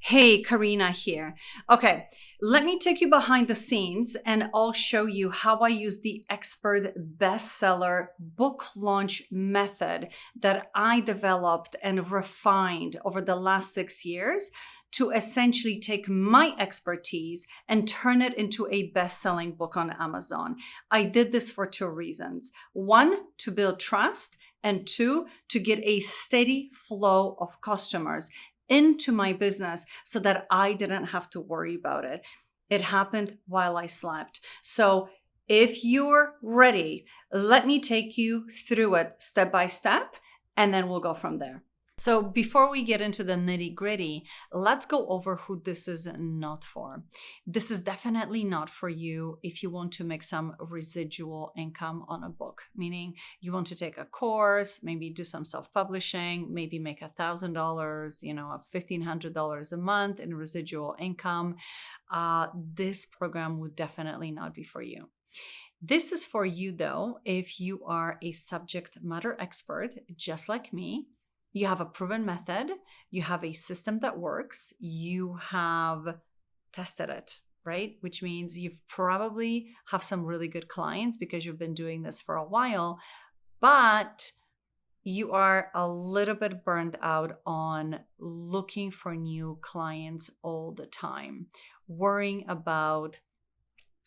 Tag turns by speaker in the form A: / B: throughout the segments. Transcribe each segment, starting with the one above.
A: Hey, Karina here. Okay, let me take you behind the scenes and I'll show you how I use the expert bestseller book launch method that I developed and refined over the last 6 years to essentially take my expertise and turn it into a best-selling book on Amazon. I did this for two reasons. One, to build trust, and two, to get a steady flow of customers into my business so that I didn't have to worry about it. It happened while I slept. So if you're ready, let me take you through it step by step, and then we'll go from there. So before we get into the nitty gritty, let's go over who this is not for. This is definitely not for you if you want to make some residual income on a book, meaning you want to take a course, maybe do some self-publishing, maybe make $1,000, $1,500 a month in residual income. This program would definitely not be for you. This is for you though, if you are a subject matter expert, just like me. You have a proven method, you have a system that works, you have tested it, right? Which means you've probably have some really good clients because you've been doing this for a while, but you are a little bit burned out on looking for new clients all the time, worrying about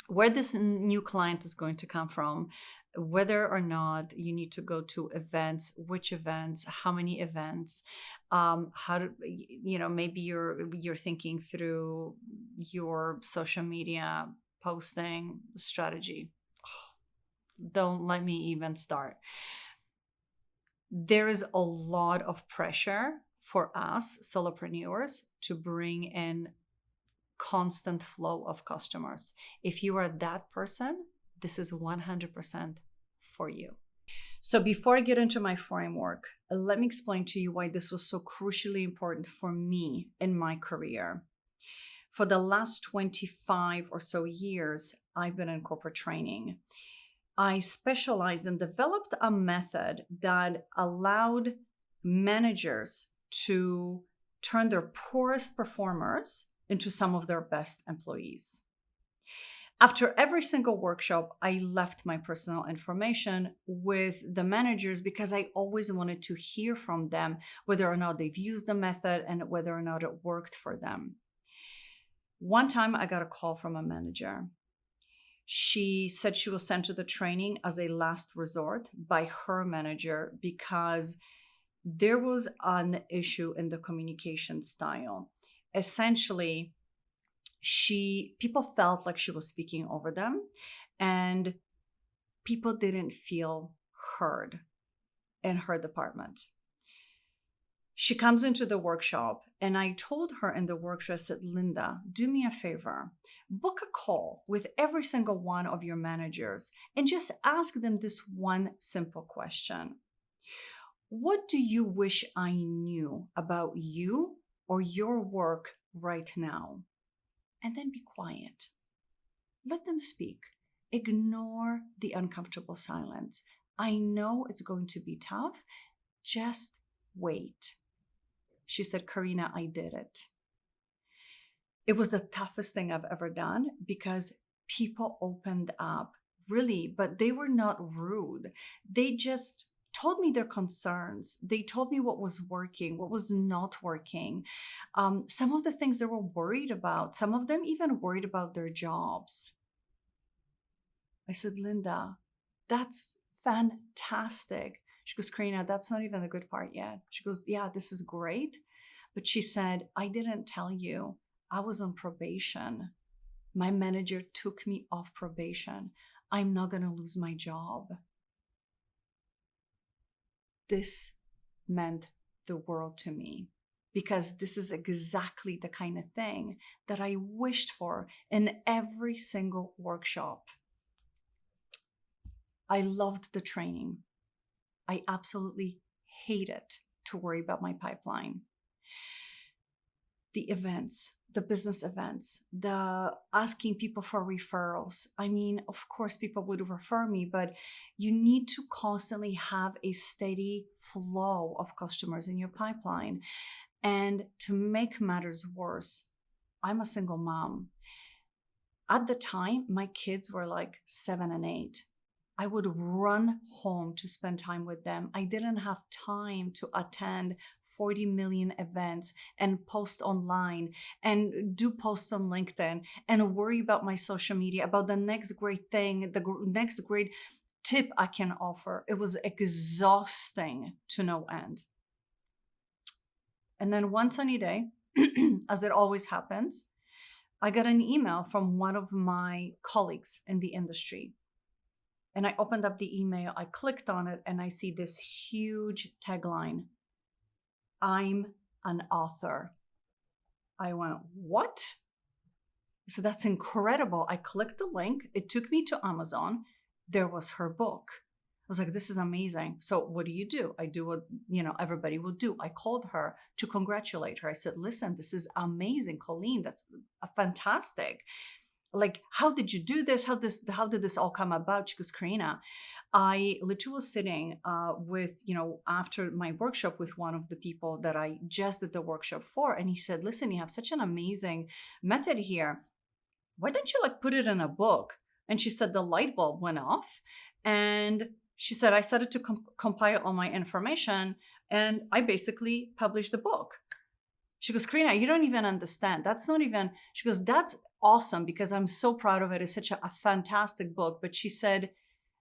A: where this new client is going to come from, whether or not you need to go to events, which events, how many events, how to, maybe you're thinking through your social media posting strategy. Don't let me even start. There is a lot of pressure for us solopreneurs to bring in constant flow of customers. If you are that person, this is 100% for you. So before I get into my framework, let me explain to you why this was so crucially important for me in my career. For the last 25 or so years, I've been in corporate training. I specialized and developed a method that allowed managers to turn their poorest performers into some of their best employees. After every single workshop, I left my personal information with the managers because I always wanted to hear from them whether or not they've used the method and whether or not it worked for them. One time I got a call from a manager. She said she was sent to the training as a last resort by her manager because there was an issue in the communication style. Essentially, people felt like she was speaking over them and people didn't feel heard in her department. She comes into the workshop and I told her in the workshop, I said, Linda, do me a favor, book a call with every single one of your managers and just ask them this one simple question. What do you wish I knew about you or your work right now? And then be quiet. Let them speak. Ignore the uncomfortable silence. I know it's going to be tough. Just wait. She said, Karina, I did it. It was the toughest thing I've ever done because people opened up, really, but they were not rude. They just told me their concerns. They told me what was working, what was not working. Some of the things they were worried about, some of them even worried about their jobs. I said, Linda, that's fantastic. She goes, Karina, that's not even the good part yet. She goes, yeah, this is great. But she said, I didn't tell you. I was on probation. My manager took me off probation. I'm not going to lose my job. This meant the world to me because this is exactly the kind of thing that I wished for in every single workshop. I loved the training. I absolutely hated to worry about my pipeline. The events, the business events, the asking people for referrals. I mean, of course, people would refer me, but you need to constantly have a steady flow of customers in your pipeline. And to make matters worse, I'm a single mom. At the time, my kids were like 7 and 8. I would run home to spend time with them. I didn't have time to attend 40 million events and post online and do posts on LinkedIn and worry about my social media, about the next great thing, the next great tip I can offer. It was exhausting to no end. And then one sunny day, as it always happens, I got an email from one of my colleagues in the industry. And I opened up the email, I clicked on it, and I see this huge tagline: I'm an author. I went, what? So that's incredible. I clicked the link. It took me to Amazon. There was her book. I was like, this is amazing. So what do? I do what, everybody will do. I called her to congratulate her. I said, listen, this is amazing, Colleen. That's fantastic. Like, how did you do this? How did this all come about? She goes, Karina, I literally was sitting with, after my workshop with one of the people that I just did the workshop for. And he said, listen, you have such an amazing method here. Why don't you put it in a book? And she said the light bulb went off. And she said, I started to compile all my information and I basically published the book. She goes, Karina, you don't even understand. She goes, that's awesome because I'm so proud of it. It's such a fantastic book. But she said,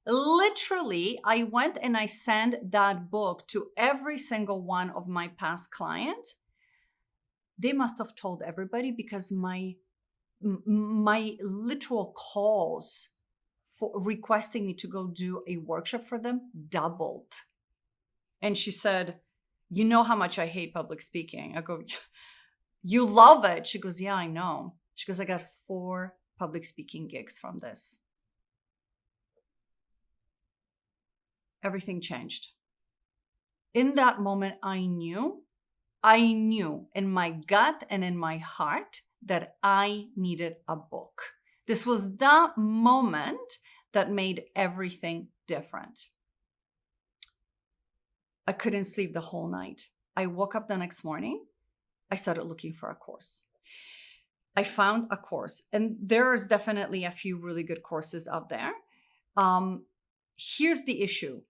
A: literally, I went and I sent that book to every single one of my past clients. They must have told everybody because my literal calls for requesting me to go do a workshop for them doubled. And she said, you know how much I hate public speaking. I go, you love it. She goes, yeah, I know. She goes, I got 4 public speaking gigs from this. Everything changed. In that moment, I knew in my gut and in my heart that I needed a book. This was the moment that made everything different. I couldn't sleep the whole night. I woke up the next morning. I started looking for a course. I found a course, and there's definitely a few really good courses out there. Here's the issue.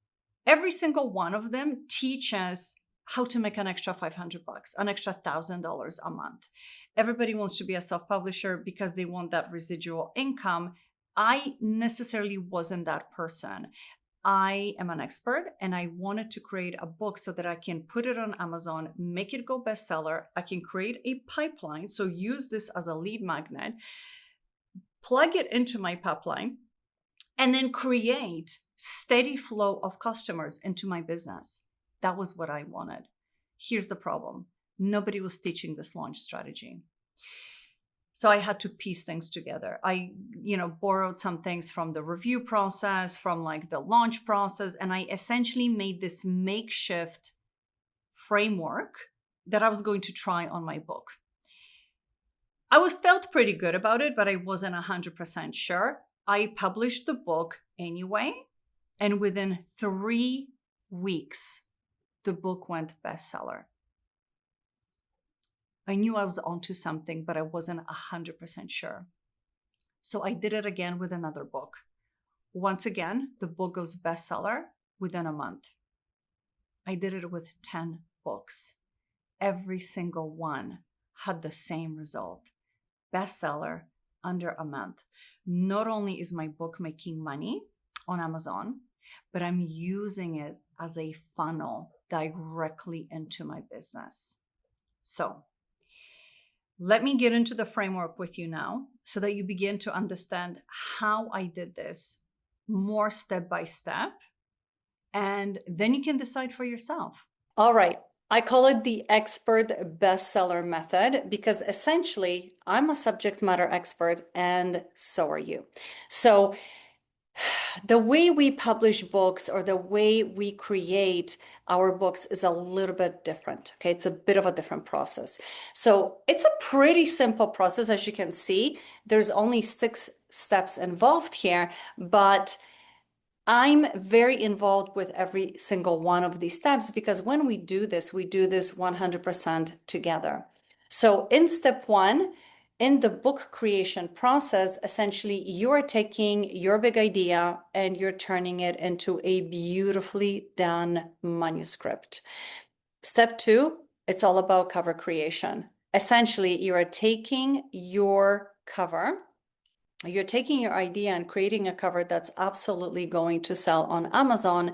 A: Every single one of them teaches how to make an extra $500, an extra $1,000 a month. Everybody wants to be a self-publisher because they want that residual income. I necessarily wasn't that person. I am an expert and I wanted to create a book so that I can put it on Amazon, make it go bestseller. I can create a pipeline. So use this as a lead magnet, plug it into my pipeline, and then create steady flow of customers into my business. That was what I wanted. Here's the problem. Nobody was teaching this launch strategy. So I had to piece things together. I, borrowed some things from the review process, from the launch process, and I essentially made this makeshift framework that I was going to try on my book. I felt pretty good about it, but I wasn't 100% sure. I published the book anyway, and within 3 weeks, the book went bestseller. I knew I was onto something, but I wasn't 100% sure. So I did it again with another book. Once again, the book goes bestseller within a month. I did it with 10 books. Every single one had the same result. Bestseller under a month. Not only is my book making money on Amazon, but I'm using it as a funnel directly into my business. So let me get into the framework with you now so that you begin to understand how I did this more step by step, and then you can decide for yourself. All right. I call it the expert bestseller method because essentially I'm a subject matter expert and so are you. So the way we publish books or the way we create our books is a little bit different. Okay, it's a bit of a different process. So it's a pretty simple process. As you can see, there's only 6 steps involved here, but I'm very involved with every single one of these steps because when we do this 100% together. So in step one, in the book creation process, essentially you're taking your big idea and you're turning it into a beautifully done manuscript. Step two, it's all about cover creation. Essentially, you are taking your cover, you're taking your idea and creating a cover that's absolutely going to sell on Amazon,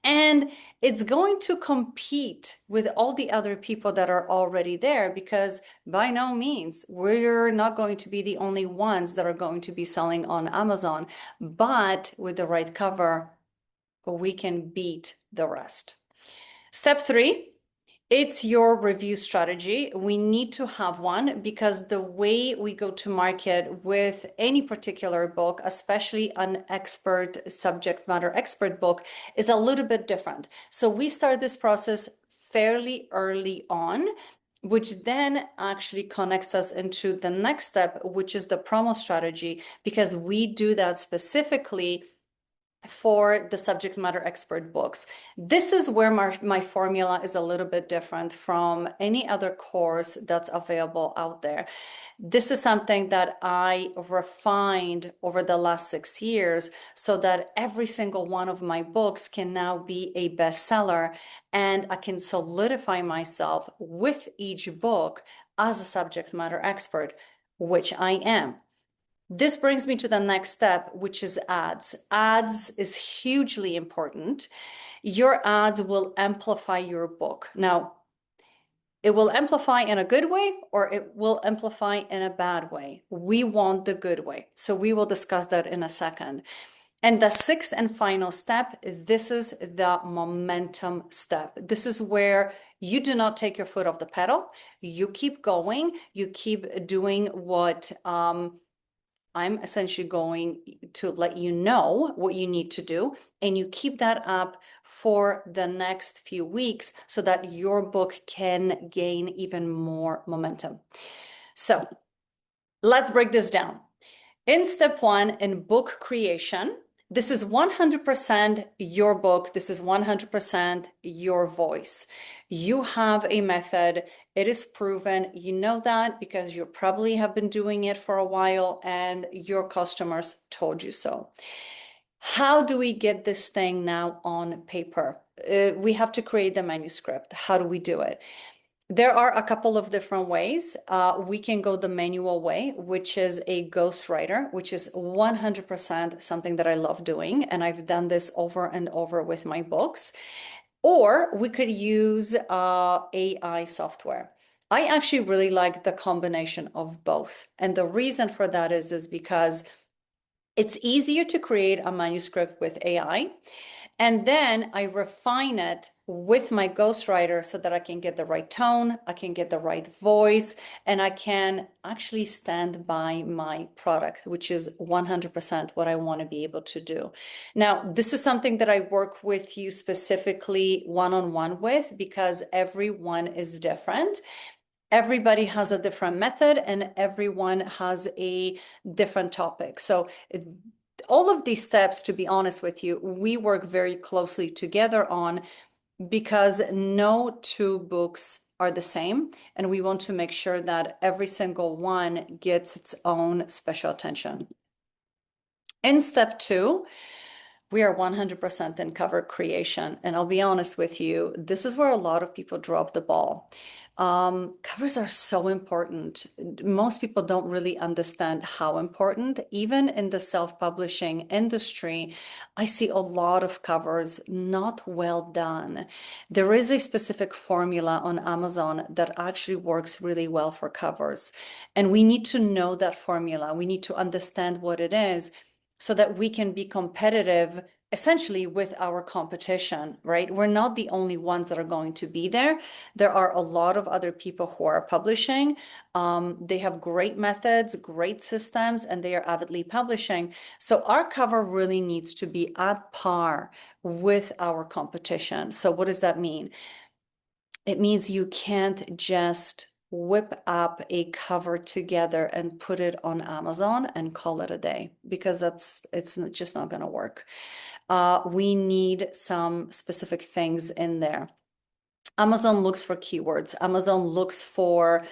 A: and it's going to compete with all the other people that are already there, because by no means we're not going to be the only ones that are going to be selling on Amazon, but with the right cover, we can beat the rest. Step three, it's your review strategy. We need to have one because the way we go to market with any particular book, especially an expert subject matter expert book, is a little bit different. So we start this process fairly early on, which then actually connects us into the next step, which is the promo strategy, because we do that specifically for the subject matter expert books. This is where my formula is a little bit different from any other course that's available out there. This is something that I refined over the last 6 years so that every single one of my books can now be a bestseller, and I can solidify myself with each book as a subject matter expert, which I am. This brings me to the next step, which is ads. Ads is hugely important. Your ads will amplify your book. Now, it will amplify in a good way or it will amplify in a bad way. We want the good way. So we will discuss that in a second. And the sixth and final step, this is the momentum step. This is where you do not take your foot off the pedal. You keep going. You keep doing what I'm essentially going to let you know what you need to do, and you keep that up for the next few weeks so that your book can gain even more momentum. So let's break this down. In step one, in book creation, this is 100% your book. This is 100% your voice. You have a method. It is proven. You know that because you probably have been doing it for a while and your customers told you so. How do we get this thing now on paper? We have to create the manuscript. How do we do it? There are a couple of different ways. We can go the manual way, which is a ghostwriter, which is 100% something that I love doing. And I've done this over and over with my books. Or we could use AI software. I actually really like the combination of both. And the reason for that is because it's easier to create a manuscript with AI. And then I refine it with my ghostwriter so that I can get the right tone, I can get the right voice, and I can actually stand by my product, which is 100% what I want to be able to do. Now, this is something that I work with you specifically one-on-one with because everyone is different. Everybody has a different method and everyone has a different topic. So all of these steps, to be honest with you, we work very closely together on because no two books are the same. And we want to make sure that every single one gets its own special attention. In step two, we are 100% in cover creation. And I'll be honest with you, this is where a lot of people drop the ball. Covers are so important. Most people don't really understand how important. Even in the self-publishing industry, I see a lot of covers not well done. There is a specific formula on Amazon that actually works really well for covers. And we need to know that formula. We need to understand what it is so that we can be competitive essentially with our competition, right? We're not the only ones that are going to be there. There are a lot of other people who are publishing. They have great methods, great systems, and they are avidly publishing. So our cover really needs to be at par with our competition. So what does that mean? It means you can't just whip up a cover together and put it on Amazon and call it a day, because it's just not going to work. We need some specific things in there. Amazon looks for keywords. Amazon looks for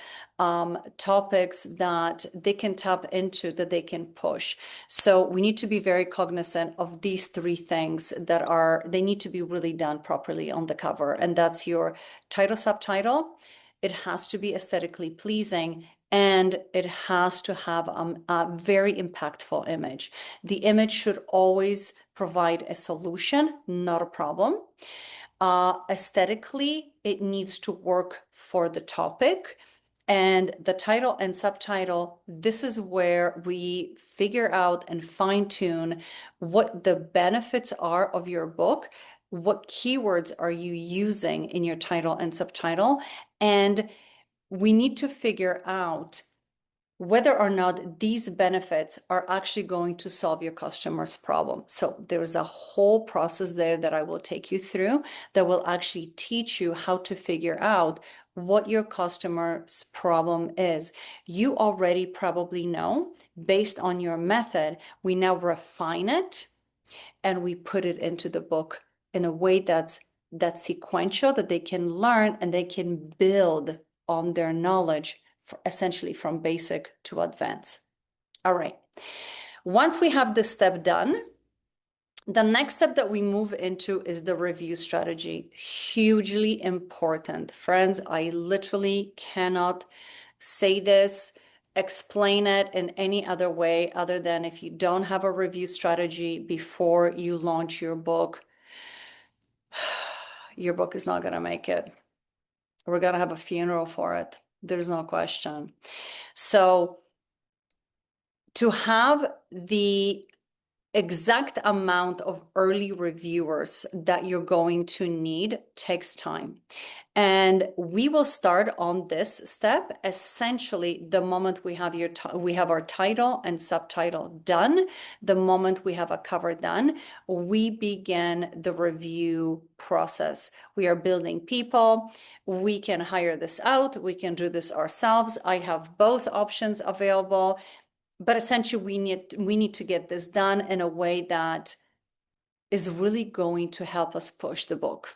A: topics that they can tap into, that they can push. So we need to be very cognizant of these three things they need to be really done properly on the cover. And that's your title, subtitle. It has to be aesthetically pleasing, and it has to have a very impactful image. The image should always provide a solution, not a problem. Aesthetically, it needs to work for the topic. And the title and subtitle, this is where we figure out and fine tune what the benefits are of your book, what keywords are you using in your title and subtitle, and we need to figure out whether or not these benefits are actually going to solve your customer's problem. So there's a whole process there that I will take you through that will actually teach you how to figure out what your customer's problem is. You already probably know, based on your method. We now refine it and we put it into the book in a way that's sequential, that they can learn and they can build on their knowledge, essentially from basic to advanced. All right. Once we have this step done, the next step that we move into is the review strategy. Hugely important. Friends, I literally cannot say this, explain it in any other way other than if you don't have a review strategy before you launch your book is not going to make it. We're going to have a funeral for it. There's no question. So to have the exact amount of early reviewers that you're going to need takes time. And we will start on this step essentially the moment we have our title and subtitle done. The moment we have a cover done, we begin the review process. We are building people. We can hire this out. We can do this ourselves. I have both options available. But essentially, we need to get this done in a way that is really going to help us push the book.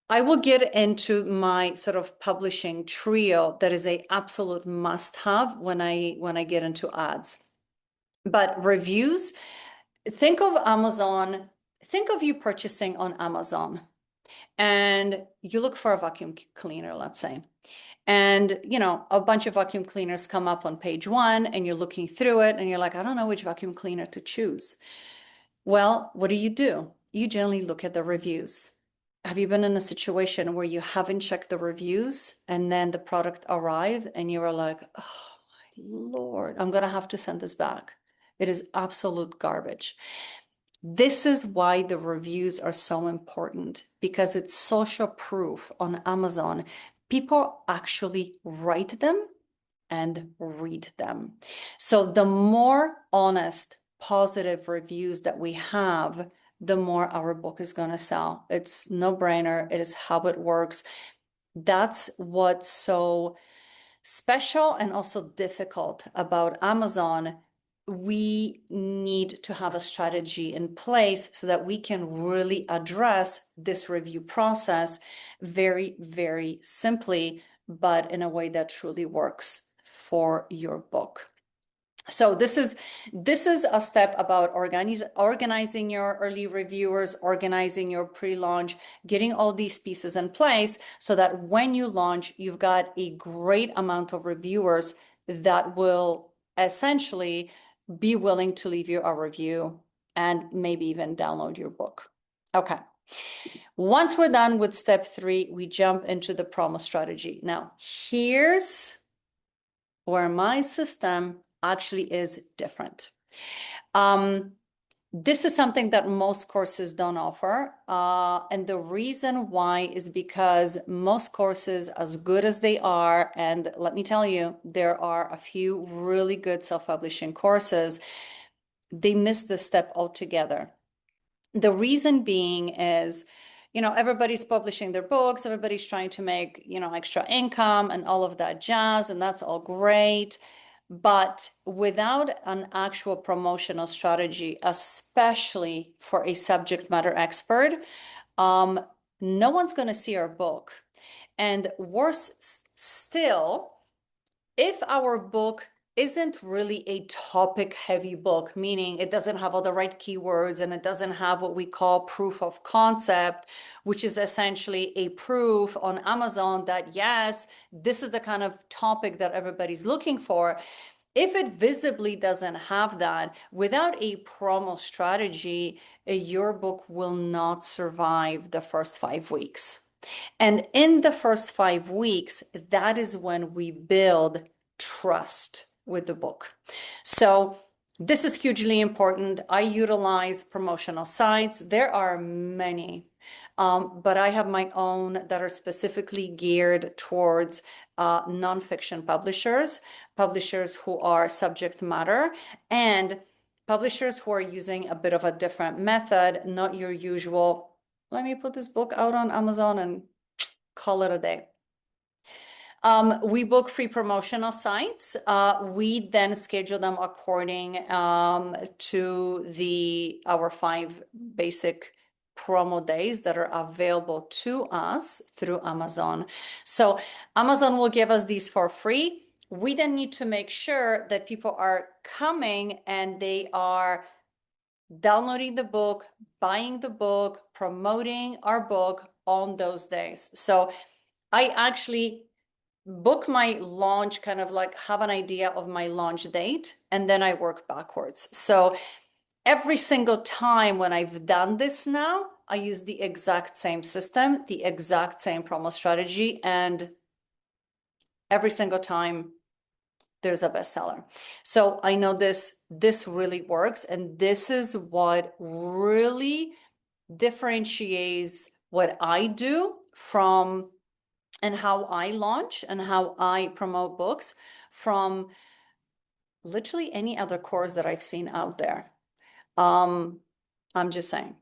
A: I will get into my sort of publishing trio that is a absolute must-have when I get into ads. But reviews, think of Amazon, think of you purchasing on Amazon, and you look for a vacuum cleaner, let's say. And, a bunch of vacuum cleaners come up on page 1 and you're looking through it and you're like, I don't know which vacuum cleaner to choose. Well, what do? You generally look at the reviews. Have you been in a situation where you haven't checked the reviews and then the product arrived and you were like, oh my Lord, I'm going to have to send this back. It is absolute garbage. This is why the reviews are so important, because it's social proof on Amazon. People actually write them and read them. So the more honest, positive reviews that we have, the more our book is going to sell. It's no brainer. It is how it works. That's what's so special and also difficult about Amazon. We need to have a strategy in place so that we can really address this review process very, very simply, but in a way that truly works for your book. So this is a step about organizing your early reviewers, organizing your pre-launch, getting all these pieces in place so that when you launch, you've got a great amount of reviewers that will essentially be willing to leave you a review and maybe even download your book. Okay. Once we're done with step 3, we jump into the promo strategy. Now, here's where my system actually is different. This is something that most courses don't offer. And the reason why is because most courses, as good as they are, and let me tell you, there are a few really good self-publishing courses, they miss this step altogether. The reason being is everybody's publishing their books, everybody's trying to make, extra income and all of that jazz, and that's all great. But without an actual promotional strategy, especially for a subject matter expert, no one's going to see our book. And worse still, if our book isn't really a topic heavy book, meaning it doesn't have all the right keywords and it doesn't have what we call proof of concept, which is essentially a proof on Amazon that yes, this is the kind of topic that everybody's looking for. If it visibly doesn't have that, without a promo strategy, your book will not survive the first 5 weeks. And in the first 5 weeks, that is when we build trust with the book. So this is hugely important. I utilize promotional sites. There are many, but I have my own that are specifically geared towards nonfiction publishers who are subject matter, and publishers who are using a bit of a different method, not your usual, let me put this book out on Amazon and call it a day. We book free promotional sites. We then schedule them according to our 5 basic promo days that are available to us through Amazon. So Amazon will give us these for free. We then need to make sure that people are coming and they are downloading the book, buying the book, promoting our book on those days. So I actually book my launch, kind of like have an idea of my launch date, and then I work backwards. So every single time when I've done this now, I use the exact same system, the exact same promo strategy, and every single time there's a bestseller. So I know this really works, and this is what really differentiates what I do from and how I launch and how I promote books from literally any other course that I've seen out there. I'm just saying.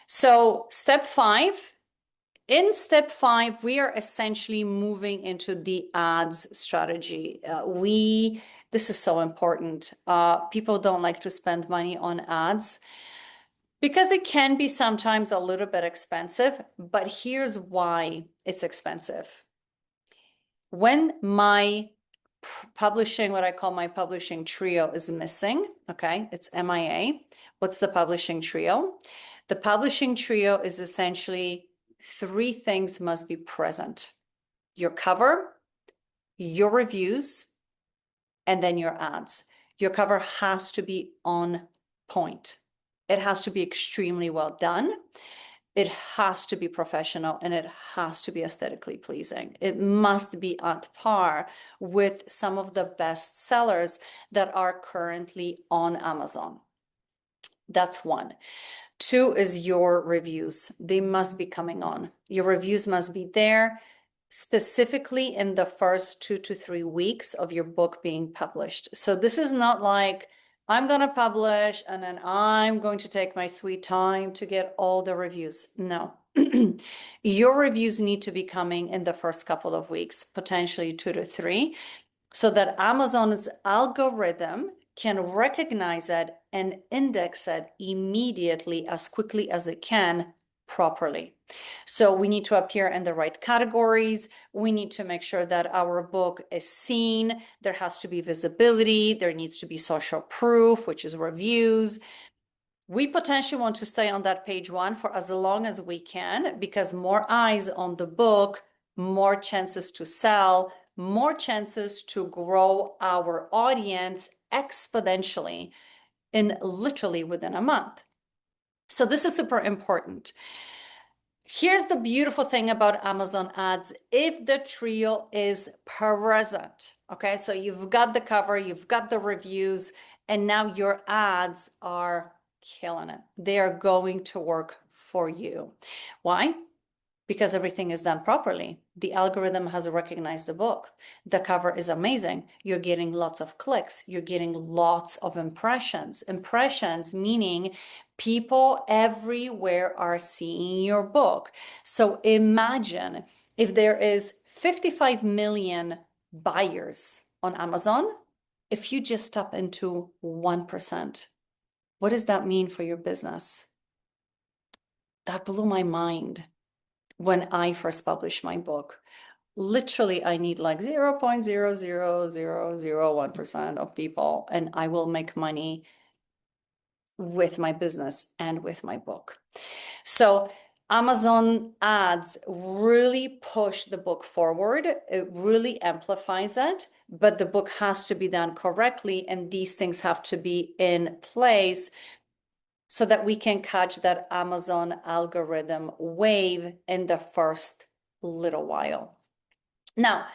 A: So step 5. In step 5, we are essentially moving into the ads strategy. This is so important. People don't like to spend money on ads because it can be sometimes a little bit expensive, but here's why it's expensive. When my publishing, what I call my publishing trio, is missing, okay, it's MIA. What's the publishing trio? The publishing trio is essentially 3 things must be present: your cover, your reviews, and then your ads. Your cover has to be on point. It has to be extremely well done. It has to be professional, and it has to be aesthetically pleasing. It must be at par with some of the best sellers that are currently on Amazon. That's 1. 2 is your reviews. They must be coming on. Your reviews must be there, specifically in the first 2 to 3 weeks of your book being published. So this is not like, I'm going to publish and then I'm going to take my sweet time to get all the reviews. No. Your reviews need to be coming in the first couple of weeks, potentially 2 to 3, so that Amazon's algorithm can recognize it and index it immediately, as quickly as it can, properly. So we need to appear in the right categories. We need to make sure that our book is seen. There has to be visibility. There needs to be social proof, which is reviews. We potentially want to stay on that page 1 for as long as we can, because more eyes on the book, more chances to sell, more chances to grow our audience exponentially in literally within a month. So this is super important. Here's the beautiful thing about Amazon ads. If the trio is present, okay, so you've got the cover, you've got the reviews, and now your ads are killing it. They are going to work for you. Why? Because everything is done properly. The algorithm has recognized the book. The cover is amazing. You're getting lots of clicks. You're getting lots of impressions. Impressions meaning People everywhere are seeing your book. So imagine if there is 55 million buyers on Amazon, if you just tap into 1%, what does that mean for your business? That blew my mind when I first published my book. Literally, I need like 0.00001% of people, and I will make money with my business and with my book. So Amazon ads really push the book forward. It really amplifies it, but the book has to be done correctly, and these things have to be in place so that we can catch that Amazon algorithm wave in the first little while. Now,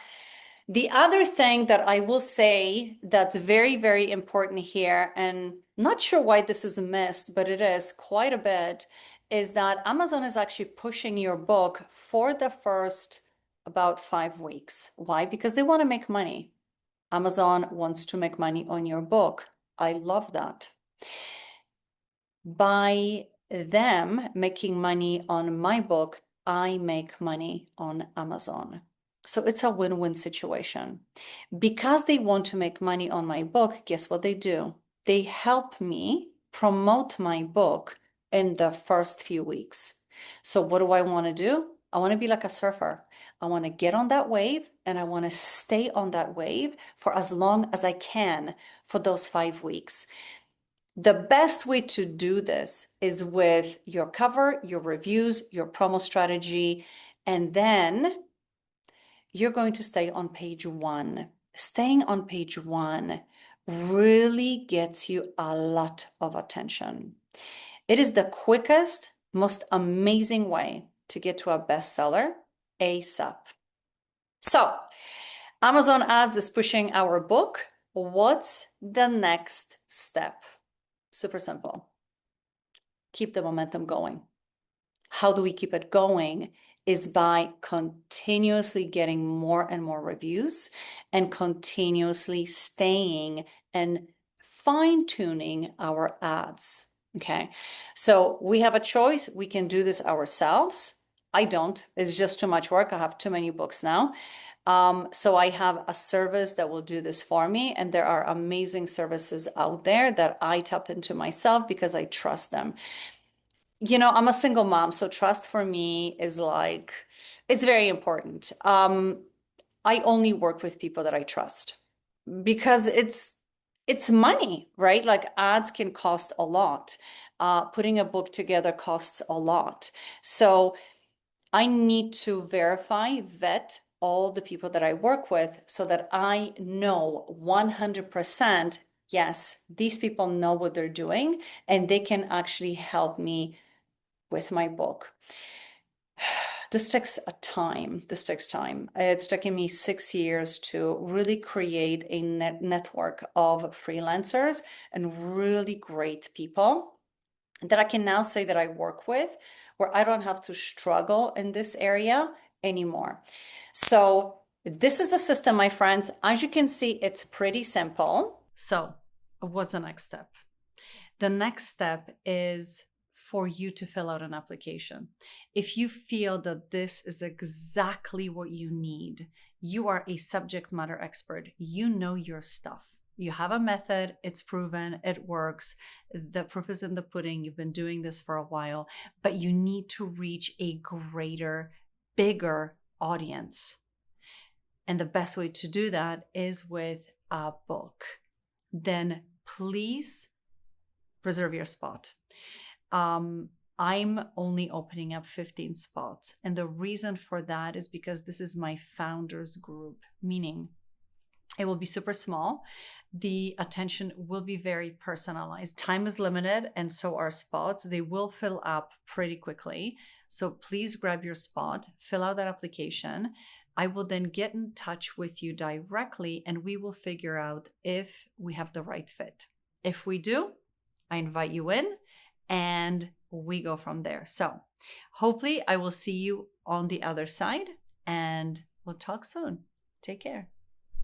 A: the other thing that I will say that's very, very important here, and not sure why this is missed, but it is quite a bit, is that Amazon is actually pushing your book for the first about 5 weeks. Why? Because they want to make money. Amazon wants to make money on your book. I love that. By them making money on my book, I make money on Amazon. So it's a win-win situation. Because they want to make money on my book, guess what they do? They help me promote my book in the first few weeks. So what do I want to do? I want to be like a surfer. I want to get on that wave, and I want to stay on that wave for as long as I can for those 5 weeks. The best way to do this is with your cover, your reviews, your promo strategy, and then you're going to stay on page 1. Staying on page 1 really gets you a lot of attention. It is the quickest, most amazing way to get to a bestseller ASAP. So, Amazon Ads is pushing our book. What's the next step? Super simple. Keep the momentum going. How do we keep it going? Is by continuously getting more and more reviews and continuously staying and fine-tuning our ads. Okay, so we have a choice. We can do this ourselves. I don't. It's just too much work. I have too many books now. So I have a service that will do this for me, and there are amazing services out there that I tap into myself because I trust them. You know, I'm a single mom, so trust for me is like, it's very important. I only work with people that I trust because it's money, right? Like ads can cost a lot. Putting a book together costs a lot. So I need to vet all the people that I work with so that I know 100%, yes, these people know what they're doing and they can actually help me with my book. This takes time. It's taken me 6 years to really create a network of freelancers and really great people that I can now say that I work with, where I don't have to struggle in this area anymore. So this is the system, my friends. As you can see, it's pretty simple. So what's the next step? The next step is for you to fill out an application. If you feel that this is exactly what you need, you are a subject matter expert, you know your stuff. You have a method, it's proven, it works. The proof is in the pudding. You've been doing this for a while, but you need to reach a greater, bigger audience. And the best way to do that is with a book. Then please reserve your spot. I'm only opening up 15 spots. And the reason for that is because this is my founders group, meaning it will be super small. The attention will be very personalized. Time is limited, and so are spots. They will fill up pretty quickly. So please grab your spot, fill out that application. I will then get in touch with you directly, and we will figure out if we have the right fit. If we do, I invite you in and we go from there. So hopefully I will see you on the other side, and we'll talk soon. Take care.